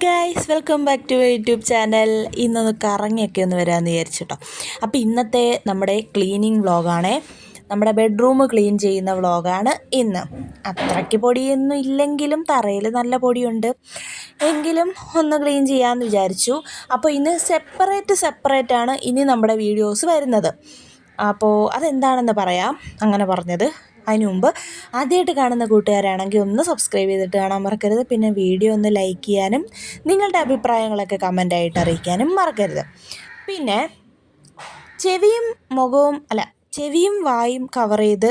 Guys, welcome back to YouTube channel. ഇന്നൊന്ന് കറങ്ങിയൊക്കെ ഒന്ന് വരാമെന്ന് വിചാരിച്ചിട്ടോ. അപ്പോൾ ഇന്നത്തെ നമ്മുടെ ക്ലീനിങ് വ്ളോഗാണേ. നമ്മുടെ ബെഡ്റൂം ക്ലീൻ ചെയ്യുന്ന വ്ളോഗാണ് ഇന്ന്. അത്രയ്ക്ക് പൊടിയൊന്നും ഇല്ലെങ്കിലും തറയിൽ നല്ല പൊടിയുണ്ട്, എങ്കിലും ഒന്ന് ക്ലീൻ ചെയ്യാമെന്ന് വിചാരിച്ചു. അപ്പോൾ ഇന്ന് സെപ്പറേറ്റാണ് ഇനി നമ്മുടെ വീഡിയോസ് വരുന്നത്. അപ്പോൾ അതെന്താണെന്ന് പറയാം. അങ്ങനെ പറഞ്ഞത് അതിന് മുമ്പ് ആദ്യമായിട്ട് കാണുന്ന കൂട്ടുകാരാണെങ്കിൽ ഒന്ന് സബ്സ്ക്രൈബ് ചെയ്തിട്ട് കാണാൻ മറക്കരുത്. പിന്നെ വീഡിയോ ഒന്ന് ലൈക്ക് ചെയ്യാനും നിങ്ങളുടെ അഭിപ്രായങ്ങളൊക്കെ കമൻ്റായിട്ട് അറിയിക്കാനും മറക്കരുത്. പിന്നെ ചെവിയും വായും കവർ ചെയ്ത്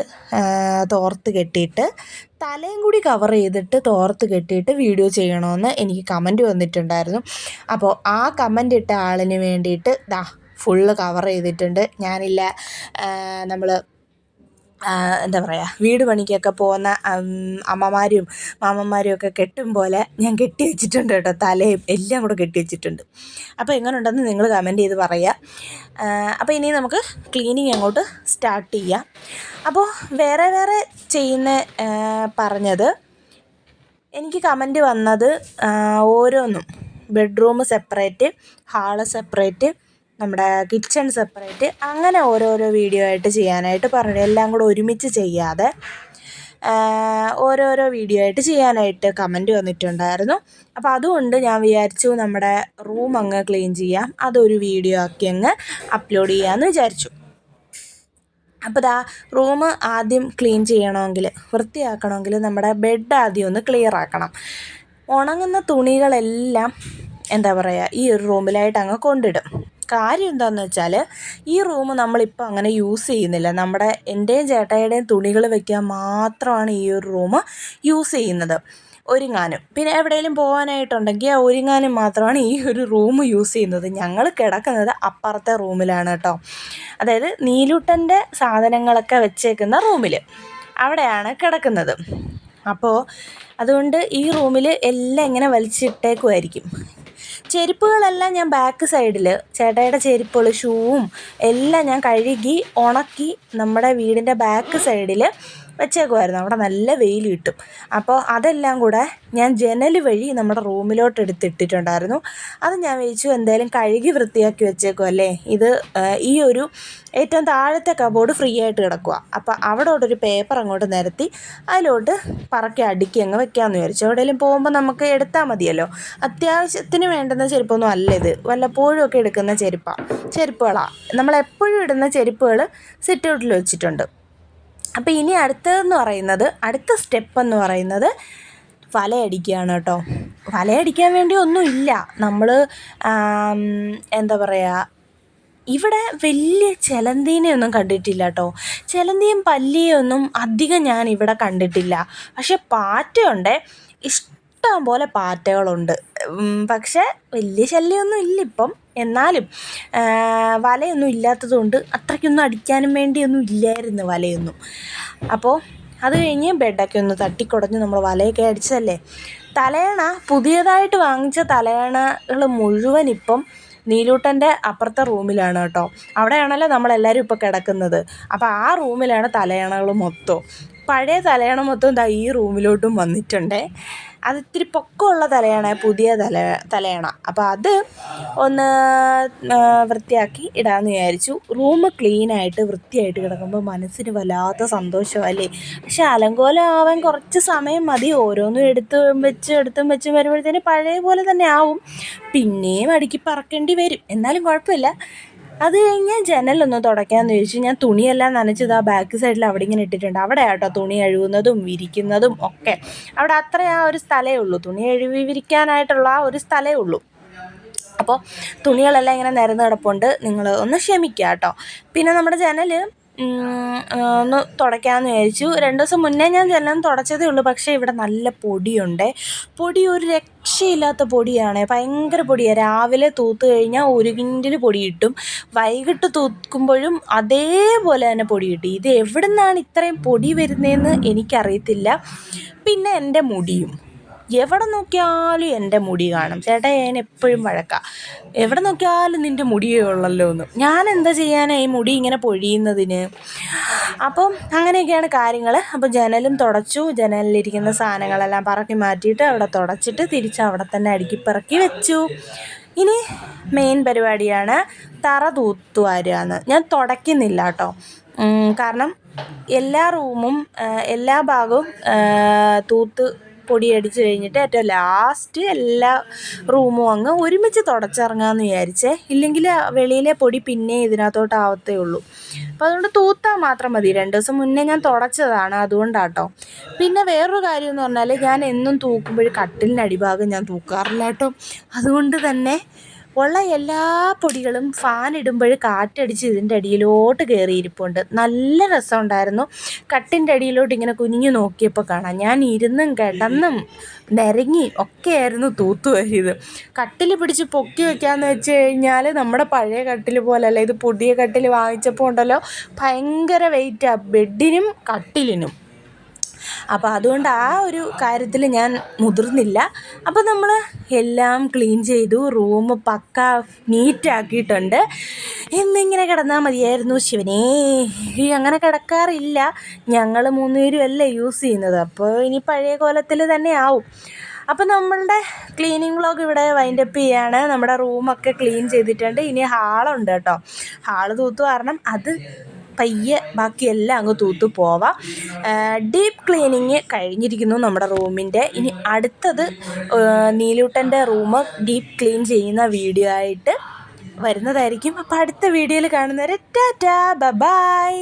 തോർത്ത് കെട്ടിയിട്ട് തലയും കൂടി കവർ ചെയ്തിട്ട് തോർത്ത് കെട്ടിയിട്ട് വീഡിയോ ചെയ്യണമെന്ന് എനിക്ക് കമൻറ്റ് വന്നിട്ടുണ്ടായിരുന്നു. അപ്പോൾ ആ കമൻ്റ് ഇട്ട ആളിന് വേണ്ടിയിട്ട് ഫുള്ള് കവർ ചെയ്തിട്ടുണ്ട്. ഞാനില്ല നമ്മൾ എന്താ പറയുക, വീട് പണിക്കൊക്കെ പോകുന്ന അമ്മമാരും മാമന്മാരും ഒക്കെ കെട്ടും പോലെ ഞാൻ കെട്ടി വെച്ചിട്ടുണ്ട് കേട്ടോ. തലയും എല്ലാം കൂടെ കെട്ടി വെച്ചിട്ടുണ്ട്. അപ്പോൾ എങ്ങനെയുണ്ടെന്ന് നിങ്ങൾ കമൻറ്റ് ചെയ്ത് പറയുക. അപ്പോൾ ഇനി നമുക്ക് ക്ലീനിങ് അങ്ങോട്ട് സ്റ്റാർട്ട് ചെയ്യാം. അപ്പോൾ വേറെ ചെയ്യുന്ന പറഞ്ഞത് എനിക്ക് കമൻറ്റ് വന്നത് ഓരോന്നും ബെഡ്റൂം സെപ്പറേറ്റ്, ഹാള് സെപ്പറേറ്റ്, നമ്മുടെ കിച്ചൺ സെപ്പറേറ്റ്, അങ്ങനെ ഓരോരോ വീഡിയോ ആയിട്ട് ചെയ്യാനായിട്ട് പറഞ്ഞു. എല്ലാം കൂടെ ഒരുമിച്ച് ചെയ്യാതെ ഓരോരോ വീഡിയോ ആയിട്ട് ചെയ്യാനായിട്ട് കമൻറ്റ് വന്നിട്ടുണ്ടായിരുന്നു. അപ്പോൾ അതുകൊണ്ട് ഞാൻ വിചാരിച്ചു നമ്മുടെ റൂം അങ്ങ് ക്ലീൻ ചെയ്യാം, അതൊരു വീഡിയോ ആക്കി അങ്ങ് അപ്ലോഡ് ചെയ്യാമെന്ന് വിചാരിച്ചു. അപ്പോൾ റൂം ആദ്യം ക്ലീൻ ചെയ്യണമെങ്കിൽ, വൃത്തിയാക്കണമെങ്കിൽ നമ്മുടെ ബെഡ് ആദ്യം ഒന്ന് ക്ലിയർ ആക്കണം. ഉണങ്ങുന്ന തുണികളെല്ലാം എന്താ പറയുക, ഈ ഒരു റൂമിലായിട്ട് അങ്ങ് കൊണ്ടിടും. കാര്യം എന്താണെന്ന് വെച്ചാൽ ഈ റൂം നമ്മളിപ്പോൾ അങ്ങനെ യൂസ് ചെയ്യുന്നില്ല. എൻ്റെയും ചേട്ടായിയുടെയും തുണികൾ വയ്ക്കാൻ മാത്രമാണ് ഈ ഒരു റൂം യൂസ് ചെയ്യുന്നത്. ഒരുങ്ങാനും പിന്നെ എവിടെയെങ്കിലും പോകാനായിട്ടുണ്ടെങ്കിൽ ഒരുങ്ങാനും മാത്രമാണ് ഈ ഒരു റൂം യൂസ് ചെയ്യുന്നത്. ഞങ്ങൾ കിടക്കുന്നത് അപ്പുറത്തെ റൂമിലാണ് കേട്ടോ. അതായത് നീലൂട്ടൻ്റെ സാധനങ്ങളൊക്കെ വെച്ചേക്കുന്ന റൂമിൽ, അവിടെയാണ് കിടക്കുന്നത്. അപ്പോൾ അതുകൊണ്ട് ഈ റൂമിൽ എല്ലാം ഇങ്ങനെ വലിച്ചിട്ടേക്കുമായിരിക്കും. ചെരുപ്പുകളെല്ലാം ഞാൻ ബാക്ക് സൈഡിൽ, ചേട്ടായിയുടെ ചെരുപ്പുകൾ, ഷൂവും എല്ലാം ഞാൻ കഴുകി ഉണക്കി നമ്മുടെ വീടിൻ്റെ ബാക്ക് സൈഡിൽ വെച്ചേക്കുമായിരുന്നു. അവിടെ നല്ല വെയിൽ കിട്ടും. അപ്പോൾ അതെല്ലാം കൂടെ ഞാൻ ജനൽ വഴി നമ്മുടെ റൂമിലോട്ട് എടുത്തിട്ടിട്ടുണ്ടായിരുന്നു. അത് ഞാൻ വിചാരിച്ചു എന്തായാലും കഴുകി വൃത്തിയാക്കി വെച്ചേക്കുമല്ലേ, ഇത് ഈ ഒരു ഏറ്റവും താഴത്തെ കബോർഡ് ഫ്രീ ആയിട്ട് കിടക്കുക. അപ്പോൾ അവിടോട്ടൊരു പേപ്പർ അങ്ങോട്ട് നിരത്തി അതിലോട്ട് പറക്കി അടുക്കി അങ്ങ് വെക്കാമെന്ന് വിചാരിച്ചു. എവിടെയെങ്കിലും പോകുമ്പോൾ നമുക്ക് എടുത്താൽ മതിയല്ലോ. അത്യാവശ്യത്തിന് വേണ്ടുന്ന ചെരുപ്പൊന്നും അല്ല ഇത്, വല്ലപ്പോഴും ഒക്കെ എടുക്കുന്ന ചെരുപ്പുകളാണ്. നമ്മളെപ്പോഴും ഇടുന്ന ചെരുപ്പുകൾ സിറ്റ് ഔട്ടിൽ വെച്ചിട്ടുണ്ട്. അപ്പോൾ ഇനി അടുത്ത സ്റ്റെപ്പ് എന്ന് പറയുന്നത് വലയടിക്കുകയാണ് കേട്ടോ. വലയടിക്കാൻ വേണ്ടി ഒന്നുമില്ല. നമ്മൾ എന്താ പറയുക, ഇവിടെ വലിയ ചിലന്തീനെയൊന്നും കണ്ടിട്ടില്ല കേട്ടോ. ചിലന്തിയും പല്ലിയൊന്നും അധികം ഞാൻ ഇവിടെ കണ്ടിട്ടില്ല. പക്ഷെ പാറ്റയുണ്ട്, ഇഷ്ടം പോലെ പാറ്റകളുണ്ട്. പക്ഷേ വലിയ ശല്യമൊന്നും ഇല്ല ഇപ്പം. എന്നാലും വലയൊന്നും ഇല്ലാത്തതുകൊണ്ട് അത്രയ്ക്കൊന്നും അടിക്കാനും വേണ്ടിയൊന്നും ഇല്ലായിരുന്നു വലയൊന്നും. അപ്പോൾ അത് കഴിഞ്ഞ് ബെഡൊക്കെ ഒന്ന് തട്ടിക്കുടഞ്ഞ് നമ്മൾ വലയൊക്കെ അടിച്ചതല്ലേ. തലയണ പുതിയതായിട്ട് വാങ്ങിച്ച തലയണകൾ മുഴുവൻ ഇപ്പം നീലൂട്ടൻ്റെ അപ്പുറത്തെ റൂമിലാണ് കേട്ടോ. അവിടെയാണല്ലോ നമ്മളെല്ലാവരും ഇപ്പോൾ കിടക്കുന്നത്. അപ്പോൾ ആ റൂമിലാണ് തലയണകൾ മൊത്തം. പഴയ തലയണ മൊത്തം ഈ റൂമിലോട്ടും വന്നിട്ടുണ്ട്. അത് ഇത്തിരി പൊക്കമുള്ള തലയണ, പുതിയ തലയണ. അപ്പോൾ അത് ഒന്ന് വൃത്തിയാക്കി ഇടാമെന്ന് വിചാരിച്ചു. റൂം ക്ലീനായിട്ട് വൃത്തിയായിട്ട് കിടക്കുമ്പോൾ മനസ്സിന് വല്ലാത്ത സന്തോഷമല്ലേ. പക്ഷെ അലങ്കോലം ആവാൻ കുറച്ച് സമയം മതി. ഓരോന്നും എടുത്തും വെച്ചും വരുമ്പോഴത്തേന് പഴയ പോലെ തന്നെ ആവും. പിന്നെയും അടുക്കി പറക്കേണ്ടി വരും. എന്നാലും കുഴപ്പമില്ല. അത് കഴിഞ്ഞ് ജനലൊന്ന് തുടയ്ക്കാമെന്ന് ചോദിച്ചു. ഞാൻ തുണിയെല്ലാം നനച്ചത് ആ ബാക്ക് സൈഡിൽ അവിടെ ഇങ്ങനെ ഇട്ടിട്ടുണ്ട്. അവിടെ ആട്ടോ തുണി കഴുകുന്നതും വിരിക്കുന്നതും ഒക്കെ. അവിടെ അത്ര ആ ഒരു സ്ഥലമേ ഉള്ളൂ, തുണി വിരിക്കാനായിട്ടുള്ള ആ ഒരു സ്ഥലമേ ഉള്ളൂ. അപ്പോൾ തുണികളെല്ലാം ഇങ്ങനെ നിരന്ന് കിടപ്പുണ്ട്. നിങ്ങൾ ഒന്ന് ക്ഷമിക്കുക കേട്ടോ. പിന്നെ നമ്മുടെ ജനൽ ഒന്ന് തുടയ്ക്കാമെന്ന് വിചാരിച്ചു. 2 ദിവസം മുന്നേ ഞാൻ ജനലൊന്ന് തുടച്ചതേ ഉള്ളൂ. പക്ഷേ ഇവിടെ നല്ല പൊടിയുണ്ട്. പൊടി ഒരു രക്ഷയില്ലാത്ത പൊടിയാണ്, ഭയങ്കര പൊടിയാണ്. രാവിലെ തൂത്ത് കഴിഞ്ഞാൽ 1 കിൻഡിൽ പൊടി കിട്ടും. വൈകിട്ട് തൂക്കുമ്പോഴും അതേപോലെ തന്നെ പൊടി കിട്ടും. ഇത് എവിടെ നിന്നാണ് ഇത്രയും പൊടി വരുന്നതെന്ന് എനിക്കറിയത്തില്ല. പിന്നെ എൻ്റെ മുടിയും എവിടെ നോക്കിയാലും എൻ്റെ മുടി കാണും. ചേട്ടാ ഞാൻ എപ്പോഴും വഴക്കാം, എവിടെ നോക്കിയാലും നിൻ്റെ മുടിയേ ഉള്ളല്ലോ എന്ന്. ഞാൻ എന്താ ചെയ്യാനാണ് ഈ മുടി ഇങ്ങനെ പൊഴിയുന്നതിന്? അപ്പം അങ്ങനെയൊക്കെയാണ് കാര്യങ്ങൾ. അപ്പോൾ ജനലും തുടച്ചു, ജനലിലിരിക്കുന്ന സാധനങ്ങളെല്ലാം പറക്കി മാറ്റിയിട്ട് അവിടെ തുടച്ചിട്ട് തിരിച്ച് അവിടെ തന്നെ അടുക്കിപ്പറക്കി വെച്ചു. ഇനി മെയിൻ പരിപാടിയാണ് തറ തൂത്തുവാരുകയെന്ന്. ഞാൻ തുടയ്ക്കുന്നില്ല കേട്ടോ, കാരണം എല്ലാ റൂമും എല്ലാ ഭാഗവും തൂത്ത് പൊടിയടിച്ച് കഴിഞ്ഞിട്ട് ഏറ്റവും ലാസ്റ്റ് എല്ലാ റൂമും അങ്ങ് ഒരുമിച്ച് തുടച്ചിറങ്ങാമെന്ന് വിചാരിച്ചേ. ഇല്ലെങ്കിൽ വെളിയിലെ പൊടി പിന്നെ ഇതിനകത്തോട്ടാവത്തേ ഉള്ളൂ. അപ്പോൾ അതുകൊണ്ട് തൂത്താൽ മാത്രം മതി. 2 ദിവസം മുന്നേ ഞാൻ തുടച്ചതാണ്, അതുകൊണ്ടാട്ടോ. പിന്നെ വേറൊരു കാര്യം എന്ന് പറഞ്ഞാൽ, ഞാൻ എന്നും തൂക്കുമ്പോൾ കട്ടിലിൻ്റെ അടിഭാഗം ഞാൻ തൂക്കാറില്ല കേട്ടോ. അതുകൊണ്ട് തന്നെ ഉള്ള എല്ലാ പൊടികളും ഫാൻ ഇടുമ്പോൾ കാറ്റടിച്ച് ഇതിൻ്റെ അടിയിലോട്ട് കയറിയിരിപ്പുണ്ട്. നല്ല രസമുണ്ടായിരുന്നു. കട്ടിൻ്റെ അടിയിലോട്ട് ഇങ്ങനെ കുനിഞ്ഞു നോക്കിയപ്പോൾ കാണാം, ഞാൻ ഇരുന്നും കിടന്നും നിരങ്ങി ഒക്കെയായിരുന്നു തൂത്തു വരിയത്. കട്ടിൽ പിടിച്ച് പൊക്കി വയ്ക്കാമെന്ന് വെച്ച് കഴിഞ്ഞാൽ നമ്മുടെ പഴയ കട്ടിൽ പോലല്ല, ഇത് പുതിയ കട്ടിൽ വാങ്ങിച്ചപ്പോൾ ഉണ്ടല്ലോ ഭയങ്കര വെയിറ്റാണ് ബെഡിനും കട്ടിലിനും. അപ്പോൾ അതുകൊണ്ട് ആ ഒരു കാര്യത്തിൽ ഞാൻ മുതിർന്നില്ല. അപ്പോൾ നമ്മൾ എല്ലാം ക്ലീൻ ചെയ്തു, റൂം പക്ക നീറ്റാക്കിയിട്ടുണ്ട്. എന്നിങ്ങനെ കിടന്നാൽ മതിയായിരുന്നു. ശിവനേ, അങ്ങനെ കിടക്കാറില്ല, ഞങ്ങൾ 3 പേരും അല്ലേ യൂസ് ചെയ്യുന്നത്. അപ്പോൾ ഇനി പഴയ കോലത്തിൽ തന്നെ ആവും. അപ്പോൾ നമ്മളുടെ ക്ലീനിങ് വ്ളോഗ് ഇവിടെ വൈൻഡപ്പ് ചെയ്യാണ്. നമ്മുടെ റൂമൊക്കെ ക്ലീൻ ചെയ്തിട്ടുണ്ട്. ഇനി ഹാളുണ്ട് കേട്ടോ. ഹാള് തൂത്തു കാരണം അത് പയ്യെ ബാക്കിയെല്ലാം അങ്ങ് തൂത്ത് പോവാം. ഡീപ്പ് ക്ലീനിങ് കഴിഞ്ഞിരിക്കുന്നു നമ്മുടെ റൂമിൻ്റെ. ഇനി അടുത്തത് നീലൂട്ടൻ്റെ റൂം ഡീപ്പ് ക്ലീൻ ചെയ്യുന്ന വീഡിയോ ആയിട്ട് വരുന്നതായിരിക്കും. അപ്പോൾ അടുത്ത വീഡിയോയിൽ കാണുന്നവരെ ടാറ്റാ ബൈ.